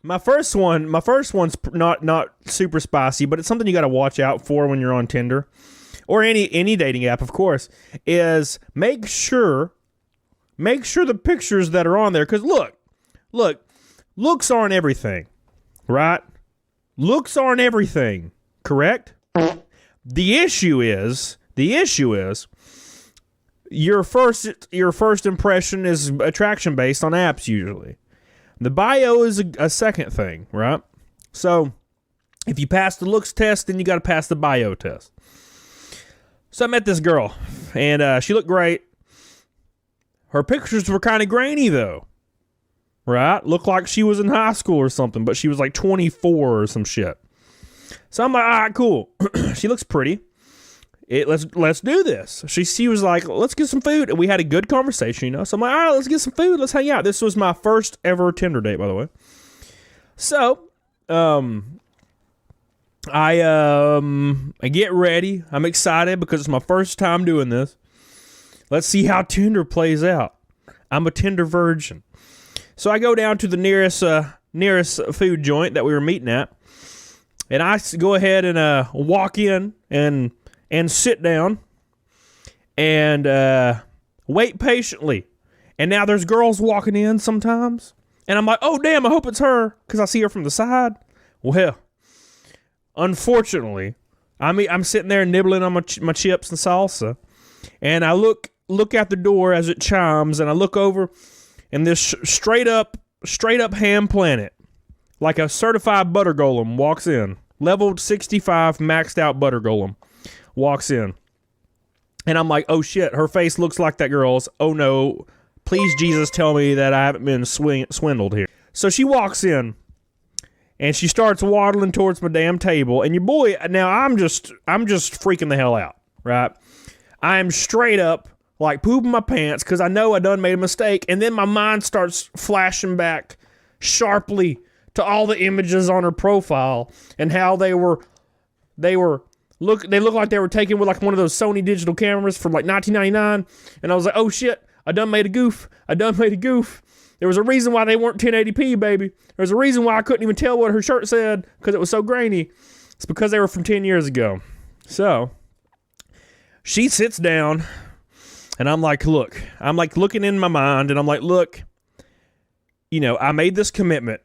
My first one's not super spicy, but it's something you got to watch out for when you're on Tinder or any dating app, of course, is make sure the pictures that are on there, because looks aren't everything, right? Looks aren't everything, correct? The issue is your first impression is attraction based on apps usually. The bio is a second thing, right? So if you pass the looks test, then you got to pass the bio test. So I met this girl, and she looked great. Her pictures were kind of grainy, though, right? Looked like she was in high school or something, but she was like 24 or some shit. So I'm like, all right, cool. She looks pretty. Let's do this. She was like, let's get some food. And we had a good conversation, you know. So I'm like, all right, let's get some food. Let's hang out. This was my first ever Tinder date, by the way. So, I get ready. I'm excited because it's my first time doing this. Let's see how Tinder plays out. I'm a Tinder virgin. So I go down to the nearest food joint that we were meeting at. And I go ahead and walk in and sit down and wait patiently. And now there's girls walking in sometimes. And I'm like, oh, damn, I hope it's her because I see her from the side. Well, unfortunately, I'm sitting there nibbling on my chips and salsa. And I look out the door as it chimes, and I look over, and this straight up ham planet, like a certified butter golem, walks in. Level 65 maxed out butter golem walks in. And I'm like, oh shit, her face looks like that girl's. Oh no, please Jesus tell me that I haven't been swindled here. So she walks in and she starts waddling towards my damn table. And your boy, now I'm just freaking the hell out, right? I am straight up like pooping my pants because I know I done made a mistake. And then my mind starts flashing back sharply to all the images on her profile and how they look like they were taken with like one of those Sony digital cameras from like 1999. And I was like, oh shit, I done made a goof. There was a reason why they weren't 1080p, baby. There's a reason why I couldn't even tell what her shirt said because it was so grainy. It's because they were from 10 years ago. So she sits down and I'm like looking in my mind and I'm like, look, you know, I made this commitment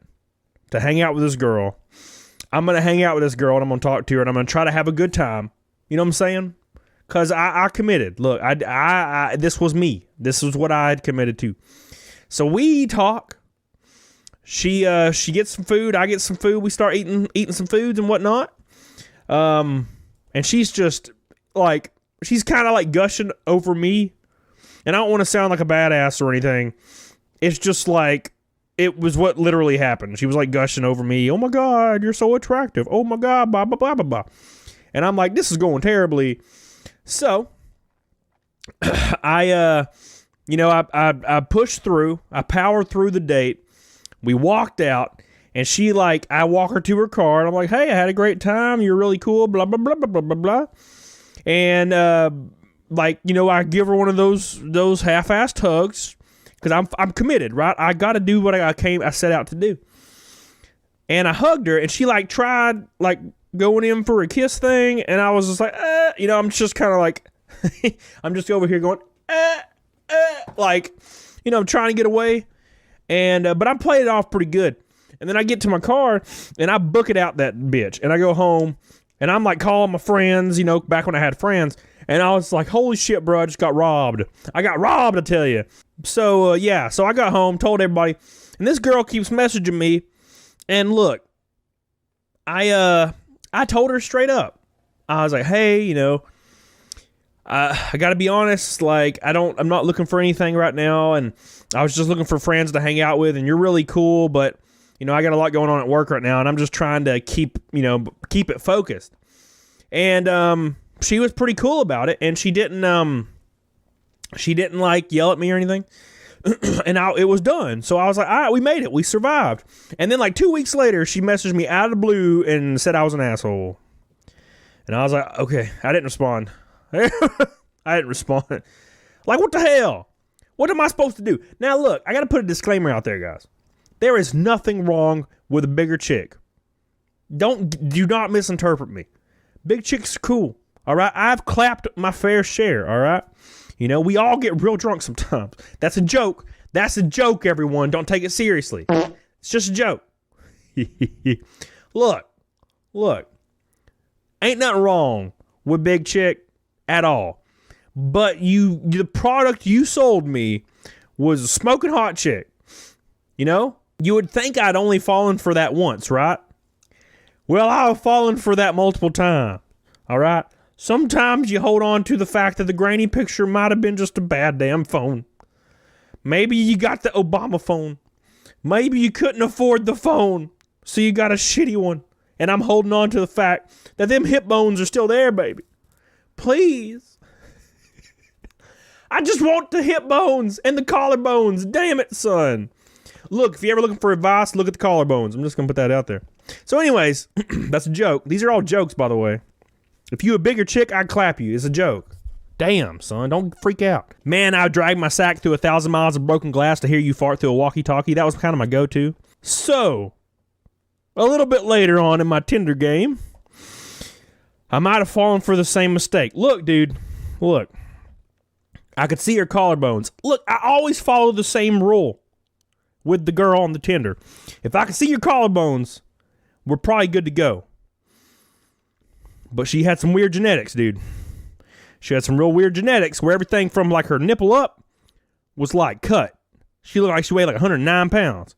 to hang out with this girl. I'm going to hang out with this girl and I'm going to talk to her and I'm going to try to have a good time. You know what I'm saying? Because I committed. Look, I this was me. This was what I had committed to. So we talk. She gets some food. I get some food. We start eating some foods and whatnot. And she's just like, she's kind of like gushing over me. And I don't want to sound like a badass or anything. It's just like, it was what literally happened. She was like gushing over me. Oh my God, you're so attractive. Oh my God, blah, blah, blah, blah, blah. And I'm like, this is going terribly. So I pushed through. I powered through the date. We walked out and I walk her to her car and I'm like, hey, I had a great time. You're really cool. Blah, blah, blah, blah, blah, blah, blah. And I give her one of those half-assed hugs. Because I'm committed, right? I got to do what I set out to do. And I hugged her, and she tried going in for a kiss thing, and I was just like, I'm just kind of like, I'm just over here going, I'm trying to get away, and but I played it off pretty good. And then I get to my car, and I book it out that bitch, and I go home, and I'm calling my friends, back when I had friends. And I was like, holy shit, bro, I just got robbed. I got robbed, I tell you. So, so I got home, told everybody. And this girl keeps messaging me. And look, I told her straight up. I was like, hey, I got to be honest. I'm not looking for anything right now. And I was just looking for friends to hang out with. And you're really cool. But, I got a lot going on at work right now. And I'm just trying to keep it focused. And, she was pretty cool about it, and she didn't yell at me or anything. And it was done. So I was like, all right, we made it. We survived. And then 2 weeks later, she messaged me out of the blue and said I was an asshole. And I was like, okay, I didn't respond. What the hell? What am I supposed to do? Now, look, I got to put a disclaimer out there, guys. There is nothing wrong with a bigger chick. Do not misinterpret me. Big chicks are cool. All right. I've clapped my fair share. All right. You know, we all get real drunk sometimes. That's a joke. That's a joke, everyone. Don't take it seriously. It's just a joke. Look. Ain't nothing wrong with big chick at all. But the product you sold me was a smoking hot chick. You know? You would think I'd only fallen for that once, right? Well, I've fallen for that multiple times. All right? Sometimes you hold on to the fact that the grainy picture might have been just a bad damn phone. Maybe you got the Obama phone. Maybe you couldn't afford the phone, so you got a shitty one. And I'm holding on to the fact that them hip bones are still there, baby. Please. I just want the hip bones and the collarbones. Damn it, son. Look, if you're ever looking for advice, look at the collarbones. I'm just going to put that out there. So anyways, that's a joke. These are all jokes, by the way. If you a bigger chick, I'd clap you. It's a joke. Damn, son, don't freak out. Man, I dragged my sack through 1,000 miles of broken glass to hear you fart through a walkie-talkie. That was kind of my go-to. So, a little bit later on in my Tinder game, I might have fallen for the same mistake. Look, dude, look. I could see her collarbones. Look, I always follow the same rule with the girl on the Tinder. If I can see your collarbones, we're probably good to go. But she had some weird genetics, dude. She had some real weird genetics where everything from like her nipple up was like cut. She looked like she weighed like 109 pounds,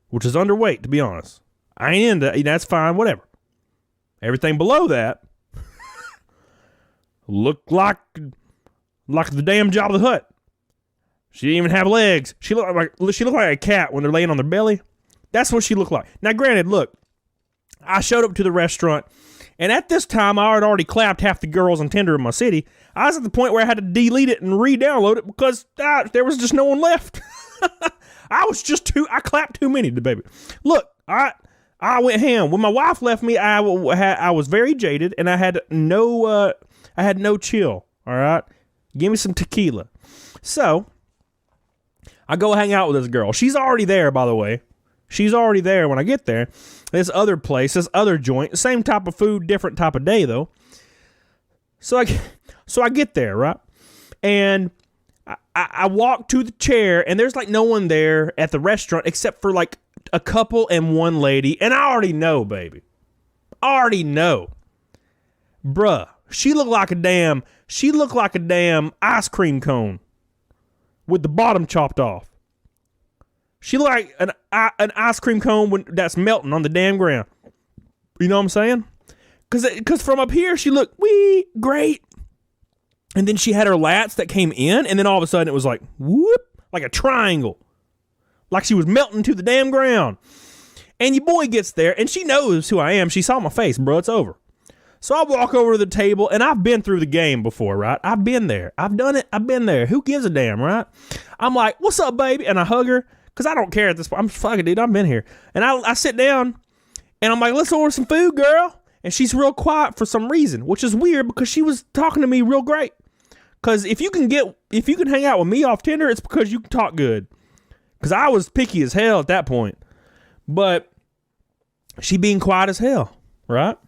which is underweight, to be honest. I ain't into, that's fine, whatever. Everything below that looked like the damn Jabba the Hutt. She didn't even have legs. She looked like a cat when they're laying on their belly. That's what she looked like. Now, granted, look, I showed up to the restaurant, and at this time, I had already clapped half the girls on Tinder in my city. I was at the point where I had to delete it and re-download it because there was just no one left. I clapped too many, baby. Look, I went ham. When my wife left me, I was very jaded, and I had no chill. All right, give me some tequila. So I go hang out with this girl. She's already there, by the way. She's already there when I get there. This other place, this other joint, same type of food, different type of day though. So I get there, right? And I walk to the chair, and there's like no one there at the restaurant except for like a couple and one lady. And I already know, baby. I already know. Bruh, she looked like a damn ice cream cone with the bottom chopped off. She looked like an ice cream cone that's melting on the damn ground. You know what I'm saying? Because from up here, she looked great. And then she had her lats that came in, and then all of a sudden it was like, whoop, like a triangle. Like she was melting to the damn ground. And your boy gets there, and she knows who I am. She saw my face, bro. It's over. So I walk over to the table, and I've been through the game before, right? I've been there. I've done it. I've been there. Who gives a damn, right? I'm like, what's up, baby? And I hug her. Because I don't care at this point. I'm fucking, dude, I've been here. And I sit down, and I'm like, let's order some food, girl. And she's real quiet for some reason, which is weird because she was talking to me real great. Because if you can hang out with me off Tinder, it's because you can talk good. Because I was picky as hell at that point. But she being quiet as hell, right?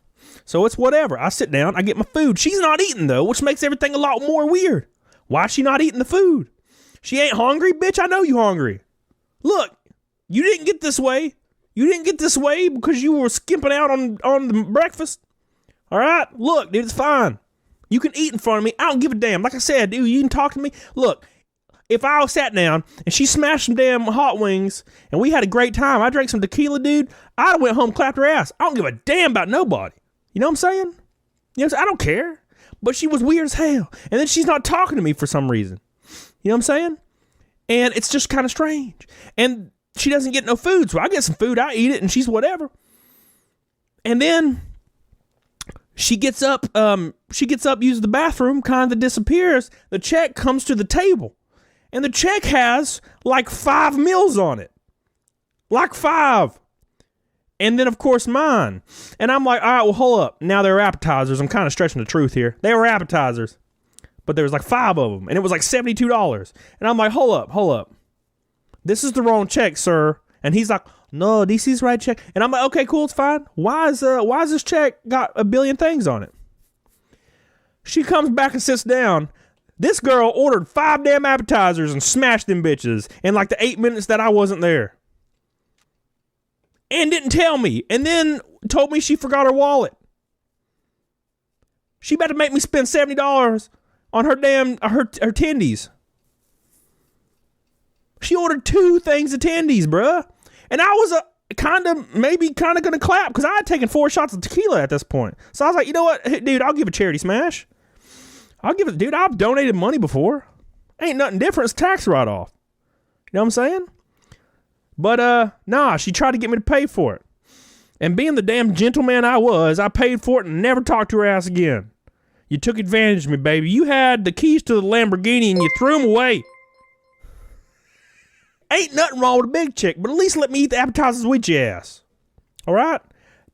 So it's whatever. I sit down, I get my food. She's not eating, though, which makes everything a lot more weird. Why is she not eating the food? She ain't hungry? Bitch, I know you hungry. Look, you didn't get this way. You didn't get this way because you were skimping out on the breakfast. All right? Look, dude, it's fine. You can eat in front of me. I don't give a damn. Like I said, dude, you can talk to me. Look, if I sat down and she smashed some damn hot wings and we had a great time, I drank some tequila, dude, I'd have went home and clapped her ass. I don't give a damn about nobody. You know what I'm saying? You know what I'm saying? I don't care. But she was weird as hell. And then she's not talking to me for some reason. You know what I'm saying? And it's just kind of strange. And she doesn't get no food. So I get some food, I eat it, and she's whatever. And then she gets up, uses the bathroom, kind of disappears. The check comes to the table. And the check has like 5 meals on it. Like 5. And then, of course, mine. And I'm like, all right, well, hold up. Now there are appetizers. I'm kind of stretching the truth here. They were appetizers. But there was like 5 of them. And it was like $72. And I'm like, hold up. This is the wrong check, sir. And he's like, no, DC's right check. And I'm like, okay, cool, it's fine. Why is this check got a billion things on it? She comes back and sits down. This girl ordered 5 damn appetizers and smashed them bitches in like the 8 minutes that I wasn't there. And didn't tell me. And then told me she forgot her wallet. She about to make me spend $70 on her tendies. She ordered 2 things of tendies, bruh. And I was kind of going to clap because I had taken 4 shots of tequila at this point. So I was like, you know what, dude, I'll give a charity smash. Dude, I've donated money before. Ain't nothing different. It's tax write-off. You know what I'm saying? But, nah, she tried to get me to pay for it. And being the damn gentleman I was, I paid for it and never talked to her ass again. You took advantage of me, baby. You had the keys to the Lamborghini and you threw them away. Ain't nothing wrong with a big chick, but at least let me eat the appetizers with your ass. All right?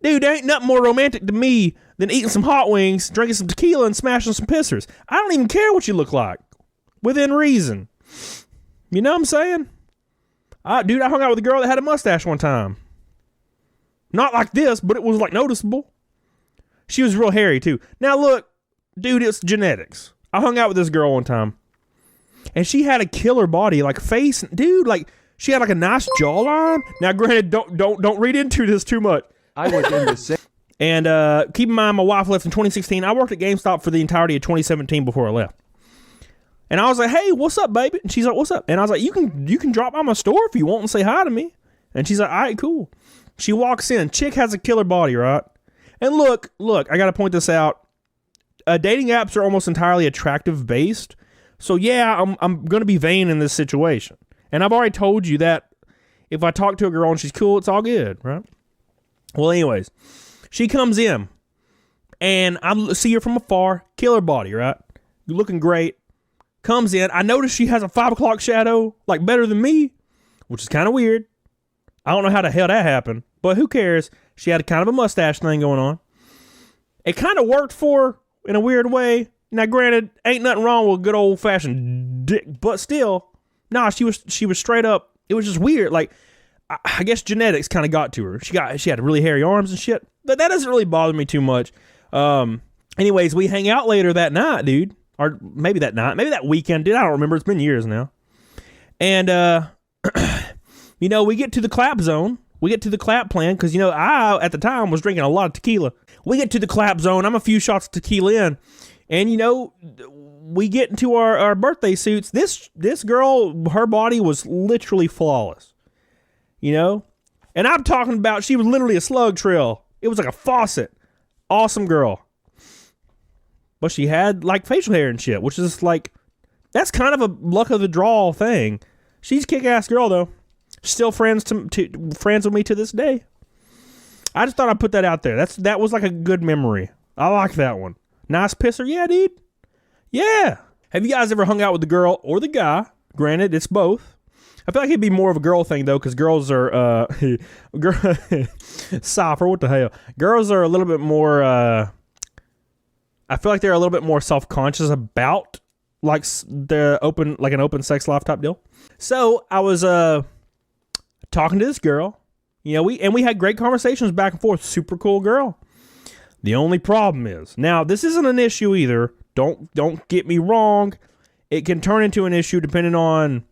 Dude, there ain't nothing more romantic to me than eating some hot wings, drinking some tequila, and smashing some pissers. I don't even care what you look like. Within reason. You know what I'm saying? Dude, I hung out with a girl that had a mustache one time. Not like this, but it was like noticeable. She was real hairy too. Now look, dude, it's genetics. I hung out with this girl one time. And she had a killer body, like face, dude, like she had like a nice jawline. Now granted, don't read into this too much. I was in the same. And keep in mind, my wife left in 2016. I worked at GameStop for the entirety of 2017 before I left. And I was like, hey, what's up, baby? And she's like, what's up? And I was like, you can drop by my store if you want and say hi to me. And she's like, all right, cool. She walks in. Chick has a killer body, right? And look, I got to point this out. Dating apps are almost entirely attractive based. So yeah, I'm going to be vain in this situation. And I've already told you that if I talk to a girl and she's cool, it's all good, right? Well, anyways, she comes in and I see her from afar, killer body, right? You're looking great. Comes in. I notice she has a 5 o'clock shadow, like better than me, which is kind of weird. I don't know how the hell that happened, but who cares? She had a kind of a mustache thing going on. It kind of worked for her in a weird way. Now, granted, ain't nothing wrong with good old fashioned dick, but still, nah, she was straight up. It was just weird. Like, I guess genetics kind of got to her. She had really hairy arms and shit. But that doesn't really bother me too much. Anyways, we hang out later that night, dude. Or maybe that night. Maybe that weekend, dude. I don't remember. It's been years now. And, you know, we get to the clap zone. We get to the clap plan because, you know, I, at the time, was drinking a lot of tequila. We get to the clap zone. I'm a few shots of tequila in. And, you know, we get into our birthday suits. This girl, her body was literally flawless. You know? And I'm talking about she was literally a slug trail. It was like a faucet. Awesome girl. But she had, like, facial hair and shit, which is, like, that's kind of a luck of the draw thing. She's a kick-ass girl, though. Still friends friends with me to this day. I just thought I'd put that out there. That was, like, a good memory. I like that one. Nice pisser? Yeah, dude. Yeah. Have you guys ever hung out with the girl or the guy? Granted, it's both. I feel like it'd be more of a girl thing, though, because girls are, softer, what the hell? Girls are a little bit more, I feel like they're a little bit more self-conscious about, like, the an open sex life type deal. So, I was, talking to this girl, you know, we had great conversations back and forth. Super cool girl. The only problem is, now, this isn't an issue either. Don't get me wrong. It can turn into an issue depending on,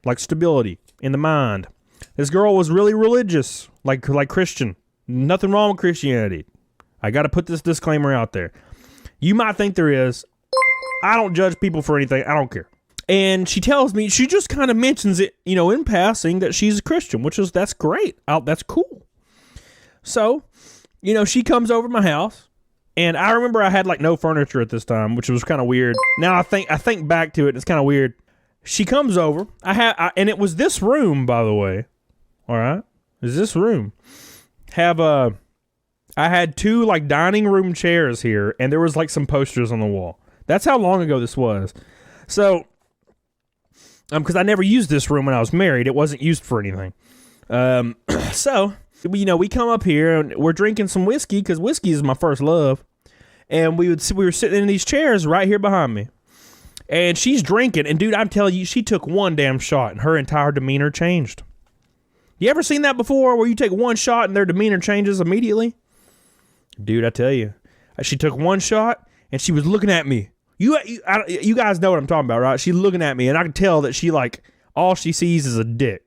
like, stability in the mind. This girl was really religious, like Christian. Nothing wrong with Christianity. I got to put this disclaimer out there. You might think there is. I don't judge people for anything. I don't care. And she tells me, she just kind of mentions it, you know, in passing that she's a Christian, that's great. That's cool. So, you know, she comes over to my house, and I remember I had, like, no furniture at this time, which was kind of weird. Now I think back to it, it's kind of weird. She comes over. And it was this room, by the way. All right, is this room I had 2, like, dining room chairs here, and there was, like, some posters on the wall. That's how long ago this was. So, because I never used this room when I was married. It wasn't used for anything. So, you know, we come up here, and we're drinking some whiskey, because whiskey is my first love. And we were sitting in these chairs right here behind me. And she's drinking, and, dude, I'm telling you, she took one damn shot, and her entire demeanor changed. You ever seen that before where you take one shot and their demeanor changes immediately? Dude, I tell you. She took one shot and she was looking at me. You guys know what I'm talking about, right? She's looking at me and I could tell that she like, all she sees is a dick.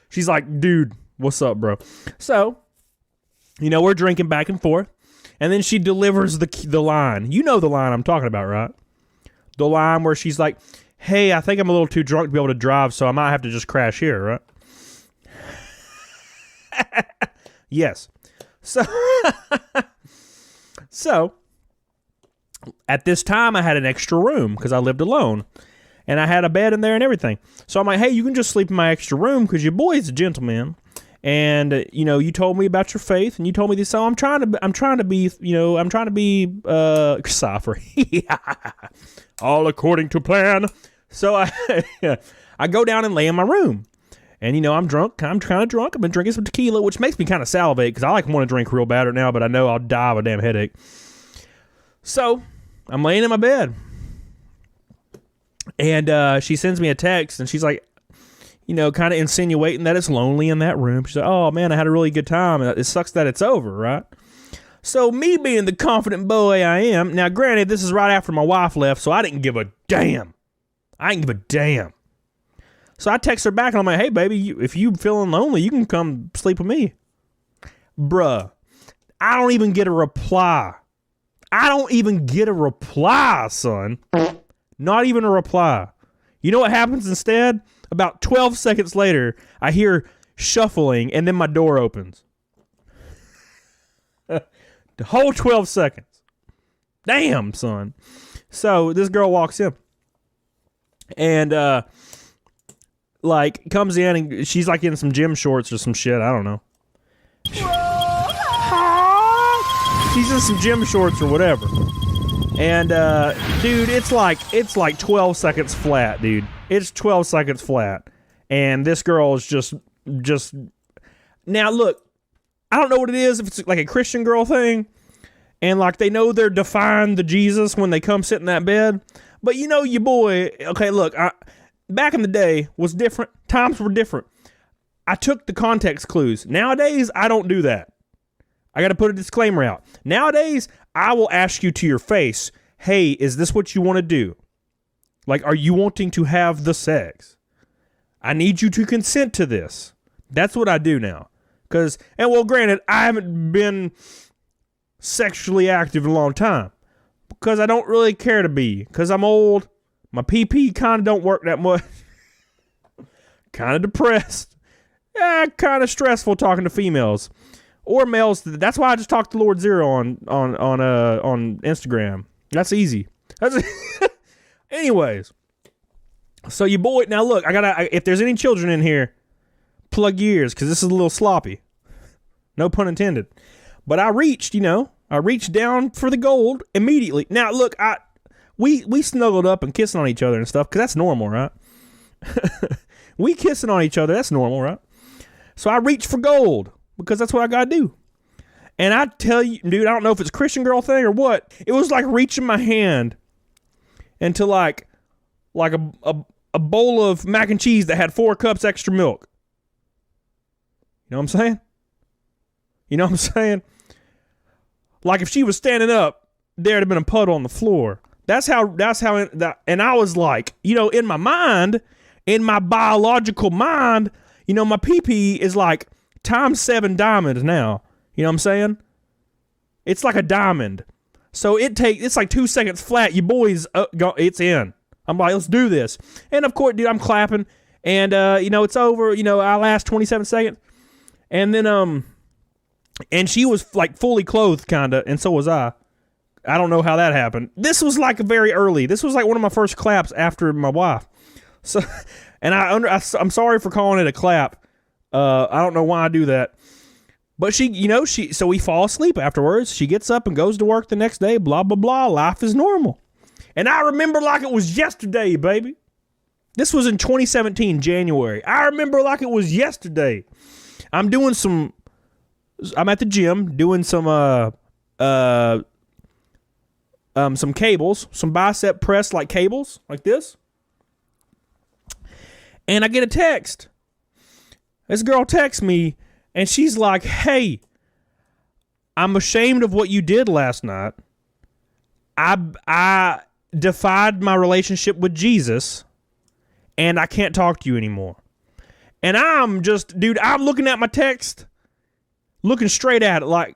She's like, dude, what's up, bro? So, we're drinking back and forth. And then she delivers the line. You know the line I'm talking about, right? The line where she's like, hey, I think I'm a little too drunk to be able to drive, so I might have to just crash here, right? Yes. So, at this time, I had an extra room because I lived alone. And I had a bed in there and everything. So I'm like, hey, you can just sleep in my extra room because your boy's a gentleman. And, you told me about your faith and you told me this. So I'm trying to be sorry. All according to plan. So I go down and lay in my room. And, I'm drunk. I'm kind of drunk. I've been drinking some tequila, which makes me kind of salivate because I want to drink real bad right now, but I know I'll die of a damn headache. So I'm laying in my bed. And she sends me a text and she's like, kind of insinuating that it's lonely in that room. She's like, oh, man, I had a really good time. It sucks that it's over, right? So me being the confident boy I am, now granted, this is right after my wife left, so I didn't give a damn. So I text her back and I'm like, hey, baby, if you feeling lonely, you can come sleep with me. Bruh, I don't even get a reply. Son. Not even a reply. You know what happens instead? About 12 seconds later, I hear shuffling and then my door opens. The whole 12 seconds. Damn, son. So this girl walks in and comes in and she's like in some gym shorts or some shit. I don't know. She's in some gym shorts or whatever. And, dude, it's like 12 seconds flat, dude. It's 12 seconds flat. And this girl is just, now look, I don't know what it is, if it's like a Christian girl thing. And like they know they're defying the Jesus when they come sit in that bed. But your boy, okay, look, back in the day was different. Times were different. I took the context clues. Nowadays, I don't do that. I got to put a disclaimer out. Nowadays, I will ask you to your face, hey, is this what you want to do? Like, are you wanting to have the sex? I need you to consent to this. That's what I do now. Granted, I haven't been sexually active in a long time. Because I don't really care to be. Because I'm old. My PP kind of don't work that much. Kind of depressed. Yeah, kind of stressful talking to females. Or males. That's why I just talked to Lord Zero on Instagram. That's easy. Anyways. So your boy, now look, if there's any children in here, plug your ears, because this is a little sloppy. No pun intended. But I reached down for the gold immediately. Now look, we snuggled up and kissing on each other and stuff, because that's normal, right? We kissing on each other, that's normal, right? So I reached for gold. Because that's what I gotta do. And I tell you, dude, I don't know if it's a Christian girl thing or what. It was like reaching my hand into like a bowl of mac and cheese that had 4 cups extra milk. You know what I'm saying? Like if she was standing up, there'd have been a puddle on the floor. That's how, and I was like, in my mind, in my biological mind, my pee-pee is like, times 7 diamonds now. You know what I'm saying? It's like a diamond. So it's like 2 seconds flat. Your boy's it's in. I'm like, let's do this. And of course, dude, I'm clapping. And it's over. I last 27 seconds. And then and she was like fully clothed kinda, and so was I. I don't know how that happened. This was like very early. This was like one of my first claps after my wife. So and I'm sorry for calling it a clap. I don't know why I do that. But so we fall asleep afterwards. She gets up and goes to work the next day, blah, blah, blah. Life is normal. And I remember like it was yesterday, baby. This was in 2017, January. I remember like it was yesterday. I'm at the gym doing some cables, some bicep press like cables, like this. And I get a text. This girl texts me, and she's like, hey, I'm ashamed of what you did last night. I defied my relationship with Jesus, and I can't talk to you anymore. And I'm just, dude, I'm looking at my text, looking straight at it like,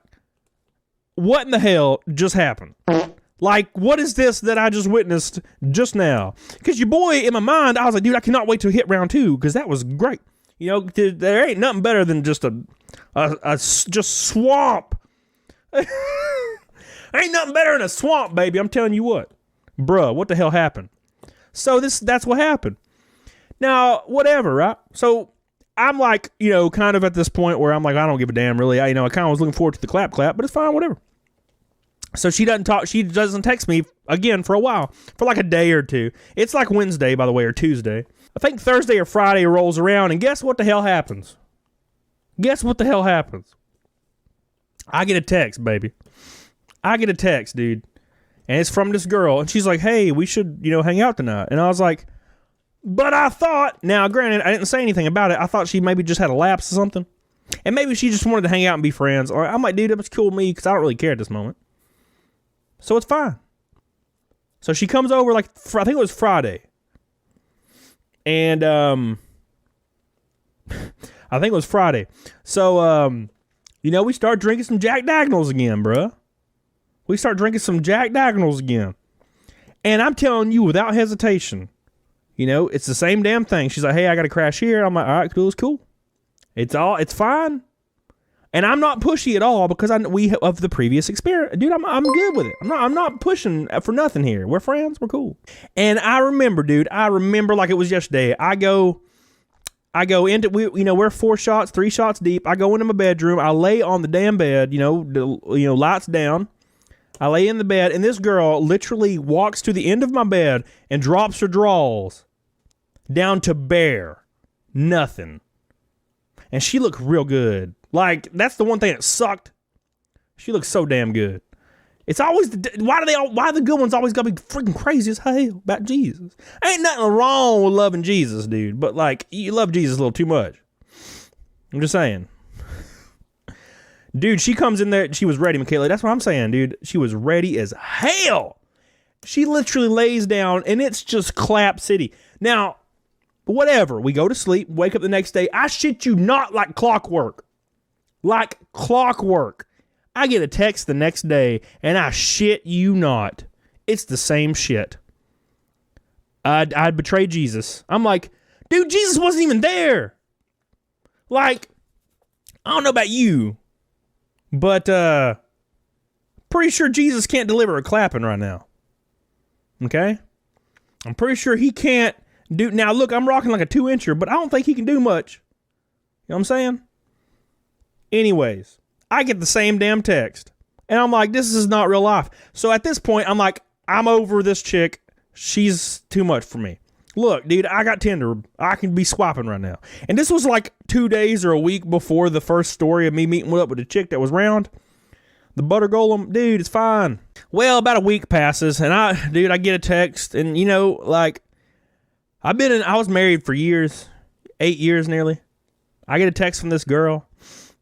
what in the hell just happened? Like, what is this that I just witnessed just now? Because your boy, in my mind, I was like, dude, I cannot wait to hit round 2 because that was great. You know, there ain't nothing better than just a just swamp. Ain't nothing better than a swamp, baby. I'm telling you what. Bruh, what the hell happened? So that's what happened. Now, whatever, right? So I'm like, you know, kind of at this point where I'm like, I don't give a damn, really. I kind of was looking forward to the clap, but it's fine, whatever. So she doesn't text me again for a while, for like a day or two. It's like Wednesday, by the way, or Tuesday. I think Thursday or Friday rolls around, and guess what the hell happens? I get a text, baby. I get a text, dude. And it's from this girl, and she's like, hey, we should, hang out tonight. And I was like, but I thought, now granted, I didn't say anything about it. I thought she maybe just had a lapse or something. And maybe she just wanted to hang out and be friends. Or I'm like, dude, that was cool with me because I don't really care at this moment. So it's fine. So she comes over I think it was Friday. And I think it was Friday. So, we start drinking some Jack Daniels again, bruh. We start drinking some Jack Daniels again. And I'm telling you without hesitation, it's the same damn thing. She's like, hey, I got to crash here. I'm like, all right, cool. It's fine. And I'm not pushy at all because we of the previous experience. Dude, I'm good with it. I'm not pushing for nothing here. We're friends. We're cool. And I remember, dude, like it was yesterday. I go into, we're 3 shots deep. I go into my bedroom. I lay on the damn bed, lights down. I lay in the bed, and this girl literally walks to the end of my bed and drops her drawers down to bare nothing. And she looked real good. Like, that's the one thing that sucked. She looks so damn good. It's always why the good ones always gotta be freaking crazy as hell about Jesus? Ain't nothing wrong with loving Jesus, dude. But like, you love Jesus a little too much. I'm just saying. Dude, she comes in there. She was ready, Michaela. That's what I'm saying, dude. She was ready as hell. She literally lays down, and it's just clap city. Now, whatever. We go to sleep, wake up the next day. I shit you not, like clockwork. Like clockwork. I get a text the next day, and I shit you not. It's the same shit. I'd betrayed Jesus. I'm like, dude, Jesus wasn't even there. Like, I don't know about you, but pretty sure Jesus can't deliver a clapping right now. Okay? I'm pretty sure he can't do. Now, look, I'm rocking like a 2-incher, but I don't think he can do much. You know what I'm saying? Anyways, I get the same damn text. And I'm like, this is not real life. So at this point, I'm like, I'm over this chick. She's too much for me. Look, dude, I got Tinder. I can be swiping right now. And this was like 2 days or a week before the first story of me meeting up with a chick that was round. The butter golem, dude, it's fine. Well, about a week passes, and I get a text, and I was married for years, 8 years nearly. I get a text from this girl.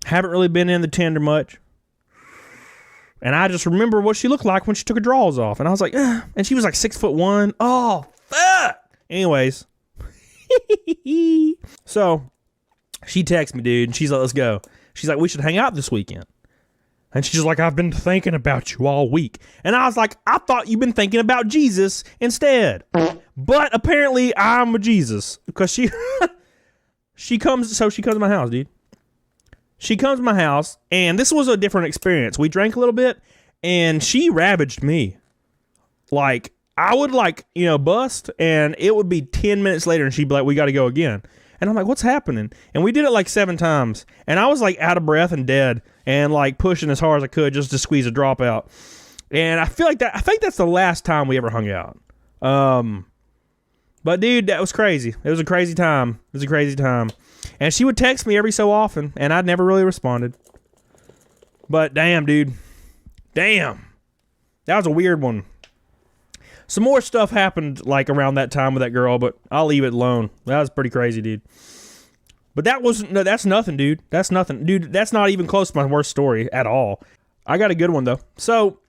Haven't really been in the Tinder much. And I just remember what she looked like when she took her drawers off. And I was like, and she was like 6'1". Oh, fuck. Anyways. So she texts me, dude, and she's like, let's go. She's like, we should hang out this weekend. And she's like, I've been thinking about you all week. And I was like, I thought you've been thinking about Jesus instead. But apparently I'm a Jesus. Because she comes to my house, dude. She comes to my house, and this was a different experience. We drank a little bit, and she ravaged me. Like, I would, bust, and it would be 10 minutes later, and she'd be like, we got to go again. And I'm like, what's happening? And we did it like 7 times, and I was, out of breath and dead, and, pushing as hard as I could just to squeeze a drop out. And I think that's the last time we ever hung out. But, dude, that was crazy. It was a crazy time. And she would text me every so often, and I'd never really responded. But damn, dude. Damn. That was a weird one. Some more stuff happened, around that time with that girl, but I'll leave it alone. That was pretty crazy, dude. But that's nothing, dude. That's nothing. Dude, that's not even close to my worst story at all. I got a good one, though. So,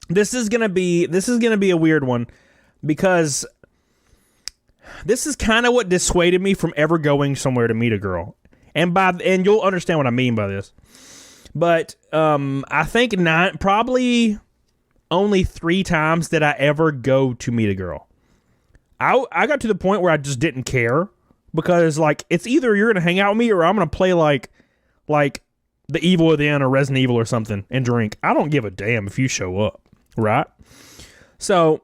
this is gonna be a weird one, because this is kind of what dissuaded me from ever going somewhere to meet a girl. And you'll understand what I mean by this. But I think probably only 3 times did I ever go to meet a girl. I got to the point where I just didn't care, because like, it's either you're gonna hang out with me or I'm gonna play like the Evil Within or Resident Evil or something and drink. I don't give a damn if you show up, right? So,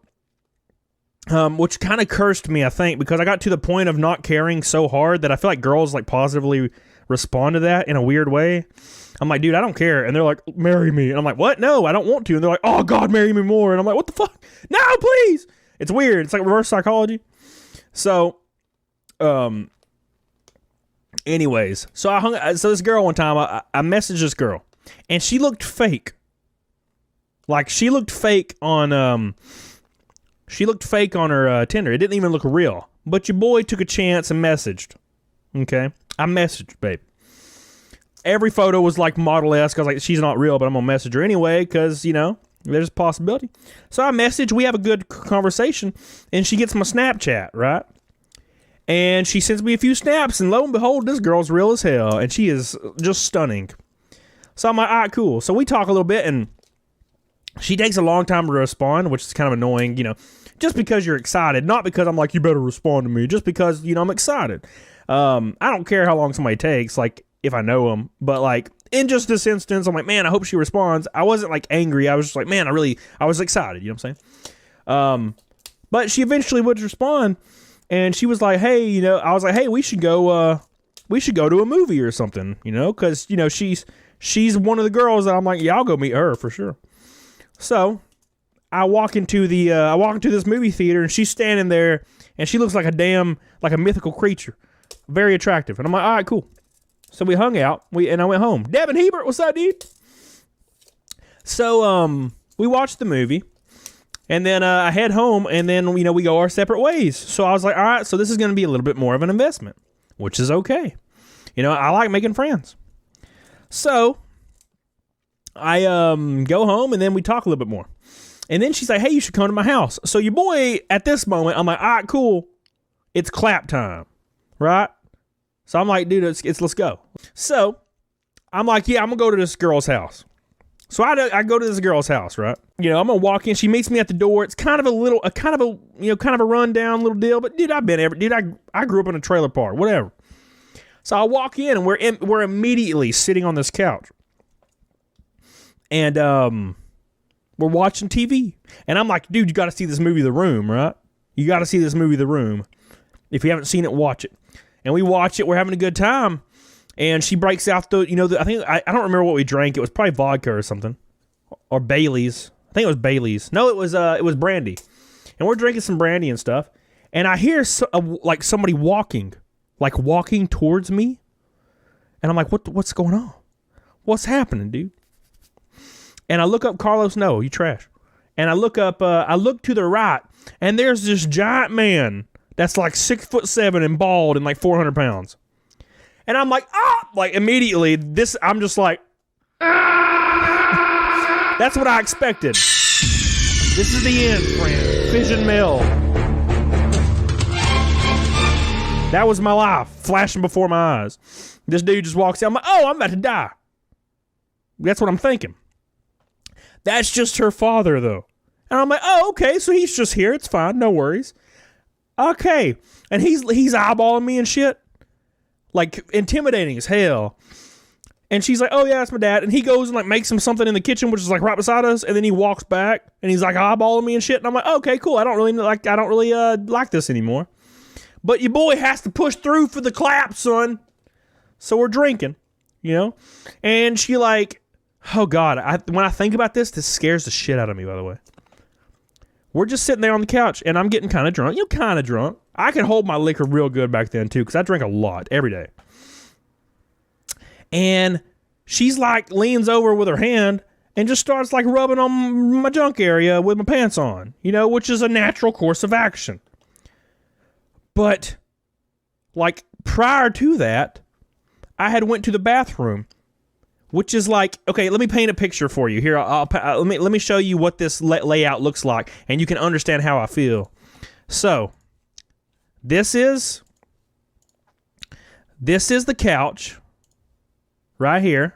which kind of cursed me, I think, because I got to the point of not caring so hard that I feel like girls like positively respond to that in a weird way. I'm like, dude, I don't care. And they're like, marry me. And I'm like, what? No, I don't want to. And they're like, oh God, marry me more. And I'm like, what the fuck? No, please. It's weird. It's like reverse psychology. So, anyways, so this girl one time, I messaged this girl, and she looked fake. Like, she looked fake on her Tinder. It didn't even look real. But your boy took a chance and messaged. Okay? I messaged, babe. Every photo was like model-esque. I was like, she's not real, but I'm gonna message her anyway, because, you know, there's a possibility. So I message, we have a good conversation, and she gets my Snapchat, right? And she sends me a few snaps, and lo and behold, this girl's real as hell, and she is just stunning. So I'm like, all right, cool. So we talk a little bit, and she takes a long time to respond, which is kind of annoying, you know, just because you're excited, not because I'm like, you better respond to me, just because, you know, I'm excited. I don't care how long somebody takes, like, if I know them, but like, in just this instance, I'm like, man, I hope she responds. I wasn't like angry. I was just like, man, I was excited. You know what I'm saying? But she eventually would respond, and she was like, hey, you know, I was like, hey, we should go to a movie or something, you know, because, you know, she's one of the girls that I'm like, yeah, I'll go meet her for sure. So I walk into this movie theater, and she's standing there, and she looks like a mythical creature, very attractive, and I'm like, all right, cool. So we hung out, and I went home. Devin Hebert, what's up, dude? So we watched the movie, and then I head home, and then, you know, we go our separate ways. So I was like, all right, so this is going to be a little bit more of an investment, which is okay. You know, I like making friends. So I go home, and then we talk a little bit more. And then she's like, hey, you should come to my house. So your boy, at this moment, I'm like, all right, cool. It's clap time, right? So I'm like, dude, let's go. So I'm like, yeah, I'm gonna go to this girl's house. So I go to this girl's house, right? You know, I'm gonna walk in. She meets me at the door. It's kind of a rundown little deal. But dude, I grew up in a trailer park, whatever. So I walk in, and we're immediately sitting on this couch, and we're watching TV. And I'm like, dude, you got to see this movie, The Room, right? You got to see this movie, The Room. If you haven't seen it, watch it. And we watch it. We're having a good time. And she breaks out I don't remember what we drank. It was probably vodka or something, or Bailey's. I think it was Bailey's. No, it was brandy. And we're drinking some brandy and stuff. And I hear like somebody walking towards me. And I'm like, what's going on? What's happening, dude? And I look up Carlos. No, you trash. And I look to the right, and there's this giant man that's like 6'7" and bald and like 400 pounds. And I'm like, like immediately I'm just like, that's what I expected. This is the end, friend. Fission Mill. That was my life flashing before my eyes. This dude just walks out. I'm like, oh, I'm about to die. That's what I'm thinking. That's just her father, though. And I'm like, oh, okay, so he's just here. It's fine. No worries. Okay. And he's eyeballing me and shit. Like, intimidating as hell. And she's like, oh, yeah, that's my dad. And he goes and, like, makes him something in the kitchen, which is, like, right beside us. And then he walks back, and he's, like, eyeballing me and shit. And I'm like, okay, cool. I don't really like this anymore. But your boy has to push through for the clap, son. So we're drinking, you know? And she, like, oh, God. When I think about this scares the shit out of me, by the way. We're just sitting there on the couch, and I'm getting kind of drunk. Kind of drunk. I could hold my liquor real good back then, too, because I drank a lot every day. And she's like, leans over with her hand and just starts like rubbing on my junk area with my pants on, you know, which is a natural course of action. But like prior to that, I had went to the bathroom, which is like, okay, let me paint a picture for you. Here, let me show you what this layout looks like, and you can understand how I feel. So, this is the couch right here.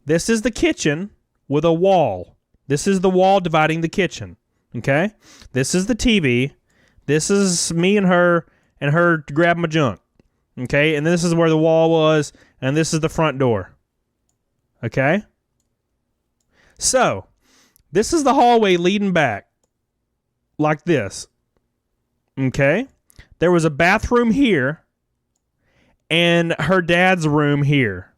This is the kitchen with a wall. This is the wall dividing the kitchen. Okay? This is the TV. This is me and her grabbing my junk. Okay? And this is where the wall was, and this is the front door. Okay? So, this is the hallway leading back. Like this. Okay? There was a bathroom here, and her dad's room here.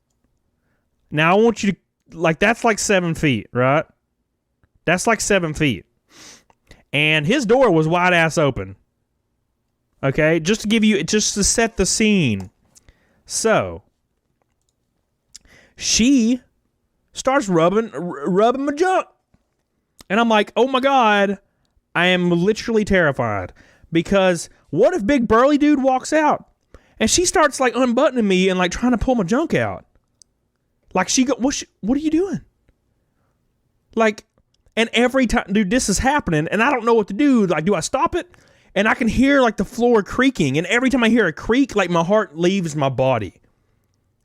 Now, I want you to, like, that's like 7 feet, right? That's like 7 feet. And his door was wide ass open. Okay? Just to set the scene. So, she starts rubbing my junk. And I'm like, oh my God, I am literally terrified. Because what if big burly dude walks out? And she starts like unbuttoning me and like trying to pull my junk out. Like what are you doing? Like, and every time, dude, this is happening and I don't know what to do. Like, do I stop it? And I can hear like the floor creaking. And every time I hear a creak, like my heart leaves my body.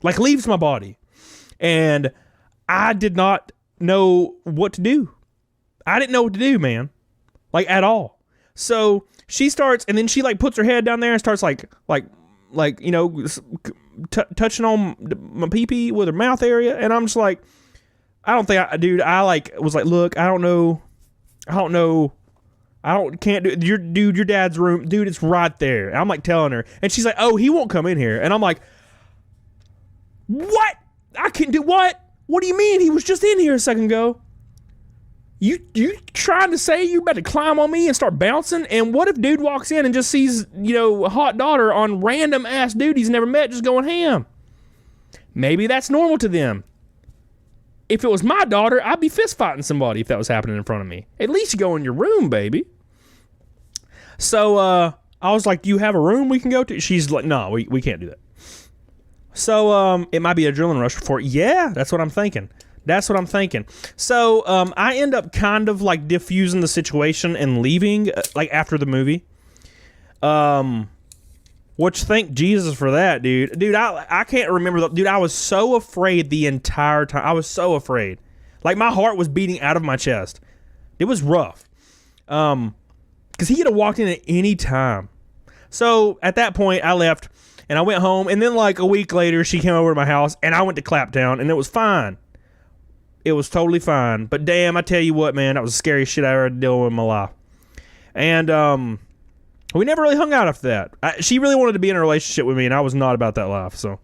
Like leaves my body. And I did not know what to do. I didn't know what to do, man. Like at all. So she starts, and then she like puts her head down there and starts like you know, touching on my pee-pee with her mouth area, and I'm just like, I like was like, look, can't do it. Your dad's room, dude, it's right there. And I'm like telling her, and she's like, oh, he won't come in here, and I'm like, what? I can do what? What do you mean? He was just in here a second ago. You trying to say you about to climb on me and start bouncing? And what if dude walks in and just sees, you know, a hot daughter on random ass dude he's never met just going ham? Maybe that's normal to them. If it was my daughter, I'd be fist fighting somebody if that was happening in front of me. At least you go in your room, baby. So I was like, do you have a room we can go to? She's like, no, we can't do that. So it might be an adrenaline rush before. Yeah, that's what I'm thinking. So I end up kind of like diffusing the situation and leaving like after the movie. Which thank Jesus for that, dude. Dude, I can't remember. Dude, I was so afraid the entire time. I was so afraid. Like my heart was beating out of my chest. It was rough. Because he could have walked in at any time. So at that point, I left and I went home. And then like a week later, she came over to my house and I went to Claptown and it was fine. It was totally fine. But damn, I tell you what, man, that was the scariest shit I ever had to deal with in my life. And we never really hung out after that. She really wanted to be in a relationship with me, and I was not about that life. So